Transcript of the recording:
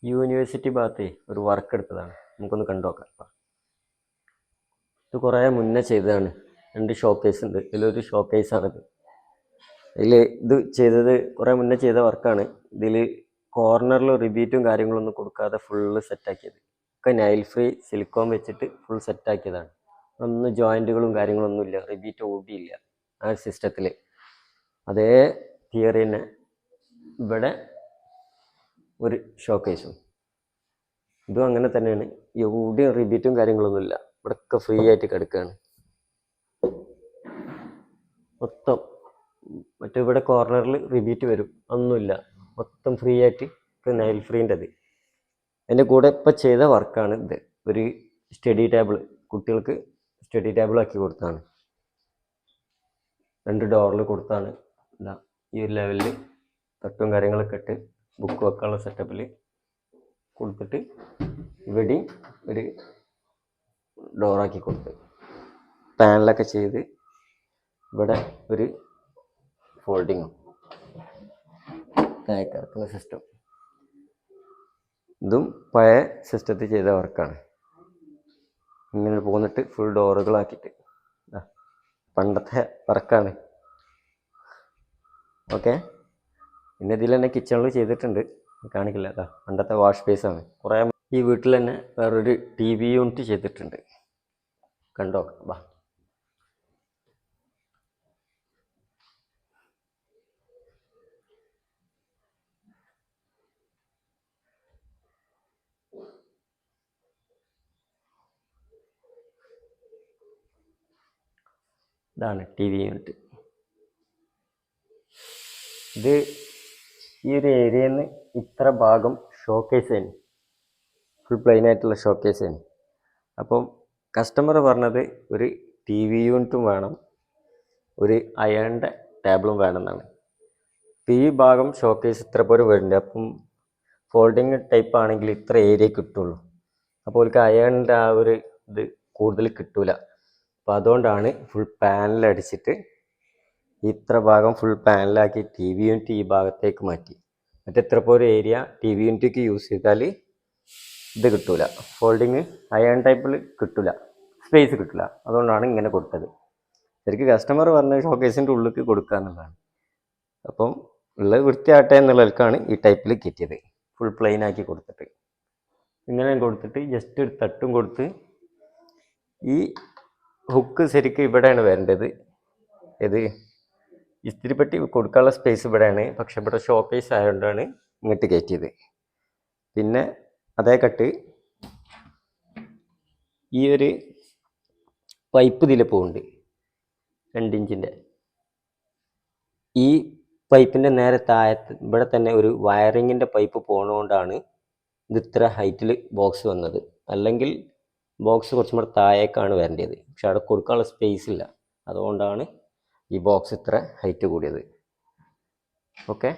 University ഭാഗത്ത് ഒരു work എടുത്തതാണ്. നമുക്കൊന്ന് കണ്ടു നോക്കാം. ഇത് കുറേ മുന്നേ ചെയ്തതാണ്. 2 ഷോക്കേസ് ഉണ്ട്. ഇതിലൊരു ഷോക്കേസാണിത്. ഇത് ചെയ്തത് കുറേ മുന്നേ ചെയ്ത വർക്കാണ്. ഇതിൽ കോർണറിൽ റിബീറ്റും കാര്യങ്ങളൊന്നും കൊടുക്കാതെ ഫുള്ള് സെറ്റാക്കിയത്. ഒക്കെ നൈൽ ഫ്രീ സിലിക്കോൺ വെച്ചിട്ട് ഫുൾ സെറ്റാക്കിയതാണ്. ഒന്നും ജോയിൻറ്റുകളും കാര്യങ്ങളൊന്നുമില്ല, റിബീറ്റ് ഓടിയില്ല. ആ സിസ്റ്റത്തിൽ അതേ തിയറി തന്നെ ഇവിടെ ഒരു ഷോക്കേസും ഇതും അങ്ങനെ തന്നെയാണ്. എവിടെയും റിബീറ്റും കാര്യങ്ങളൊന്നുമില്ല. ഇവിടെയൊക്കെ ഫ്രീ ആയിട്ട് കിടക്കുകയാണ് മൊത്തം. മറ്റേ ഇവിടെ കോർണറിൽ റിബീറ്റ് വരും, ഒന്നുമില്ല, മൊത്തം ഫ്രീ ആയിട്ട്. നൈൽ ഫ്രീൻ്റെത് അതിൻ്റെ കൂടെ ഇപ്പം ചെയ്ത വർക്കാണ് ഇത്. ഒരു സ്റ്റഡി ടേബിൾ, കുട്ടികൾക്ക് സ്റ്റഡി ടേബിൾ ആക്കി കൊടുത്താണ്. 2 ഡോറിൽ കൊടുത്താണ്. ഈ ഒരു ലെവലിൽ തട്ടും കാര്യങ്ങളൊക്കെ ഇട്ട് ബുക്ക് വെക്കാനുള്ള സെറ്റപ്പിൽ കൊടുത്തിട്ട് ഇവിടെയും ഒരു ഡോറാക്കി കൊടുത്ത് പാനലൊക്കെ ചെയ്ത് ഇവിടെ ഒരു ഫോൾഡിങ്ങും ഇറക്കുന്ന സിസ്റ്റം. ഇതും പഴയ സിസ്റ്റത്തിൽ ചെയ്ത വർക്കാണ്. ഇങ്ങനെ പോന്നിട്ട് ഫുൾ ഡോറുകളാക്കിയിട്ട് പണ്ടത്തെ വർക്കാണ്. ഓക്കെ. പിന്നെ ഇതിൽ തന്നെ കിച്ചണിൽ ചെയ്തിട്ടുണ്ട്, കാണിക്കില്ല. പണ്ടത്തെ വാഷ് ബേസാണ്. കുറേ ഈ വീട്ടിൽ തന്നെ വേറൊരു TV യൂണിറ്റ് ചെയ്തിട്ടുണ്ട്. കണ്ടോ വാ. ഇതാണ് TV യൂണിറ്റ്. ഇത് ഈ ഒരു ഏരിയയിൽ നിന്ന് ഇത്ര ഭാഗം ഷോക്കേസ് തന്നെ, ഫുൾ പ്ലെയിൻ ആയിട്ടുള്ള ഷോക്കേസ് തന്നെ. അപ്പം കസ്റ്റമർ പറഞ്ഞത് ഒരു TV യൂണിറ്റും വേണം, ഒരു അയണിൻ്റെ ടേബിളും വേണമെന്നാണ്. ഈ ഭാഗം ഷോക്കേസ് ഇത്ര പോലും വരുന്നുണ്ട്. അപ്പം ഫോൾഡിങ് ടൈപ്പ് ആണെങ്കിൽ ഇത്ര ഏരിയ കിട്ടുള്ളൂ. അപ്പോൾ അവർക്ക് അയണിൻ്റെ ആ ഒരു ഇത് കൂടുതൽ കിട്ടൂല. അപ്പോൾ അതുകൊണ്ടാണ് ഫുൾ പാനലടിച്ചിട്ട് ഇത്ര ഭാഗം ഫുൾ പാനലാക്കി TV യൂണിറ്റ് ഈ ഭാഗത്തേക്ക് മാറ്റി. മറ്റെത്ര പോലും ഏരിയ TV യൂണിറ്റിക്ക് യൂസ് ചെയ്താൽ ഇത് കിട്ടൂല, ഫോൾഡിങ് അയൺ ടൈപ്പിൽ കിട്ടൂല, സ്പേസ് കിട്ടില്ല. അതുകൊണ്ടാണ് ഇങ്ങനെ കൊടുത്തത്. ശരിക്കും കസ്റ്റമർ പറഞ്ഞ ഷോക്കേസിൻ്റെ ഉള്ളിലേക്ക് കൊടുക്കുക എന്നുള്ളതാണ്. അപ്പം ഉള്ളത് വൃത്തിയാട്ടെ എന്നുള്ളവർക്കാണ് ഈ ടൈപ്പിൽ കയറ്റിയത്. ഫുൾ പ്ലെയിൻ ആക്കി കൊടുത്തിട്ട് ഇങ്ങനെ കൊടുത്തിട്ട് ജസ്റ്റ് ഒരു തട്ടും കൊടുത്ത് ഈ ഹുക്ക് ശരിക്കും ഇവിടെയാണ് വരേണ്ടത്. ഇത് ഇസ്തിരിപ്പെട്ടി കൊടുക്കാനുള്ള സ്പേസ് ഇവിടെയാണ്, പക്ഷെ ഇവിടെ ഷോക്കേസ് ആയതുകൊണ്ടാണ് ഇങ്ങോട്ട് കയറ്റിയത്. പിന്നെ അതേ കട്ട് ഈ ഒരു പൈപ്പ് ഇതിൽ പോകുന്നുണ്ട് 2 ഇഞ്ചിൻ്റെ. ഈ പൈപ്പിൻ്റെ നേരെ താഴത്ത് ഇവിടെ തന്നെ ഒരു വയറിങ്ങിൻ്റെ പൈപ്പ് പോണതുകൊണ്ടാണ് ഇത് ഇത്ര ഹൈറ്റിൽ ബോക്സ് വന്നത്. അല്ലെങ്കിൽ ബോക്സ് കുറച്ചും കൂടെ താഴേക്കാണ് വരേണ്ടത്, പക്ഷെ അവിടെ കൊടുക്കാനുള്ള സ്പേസ് ഇല്ല. അതുകൊണ്ടാണ് ഈ ബോക്സ് ഇത്ര ഹൈറ്റ് കൂടിയത്. ഓക്കെ.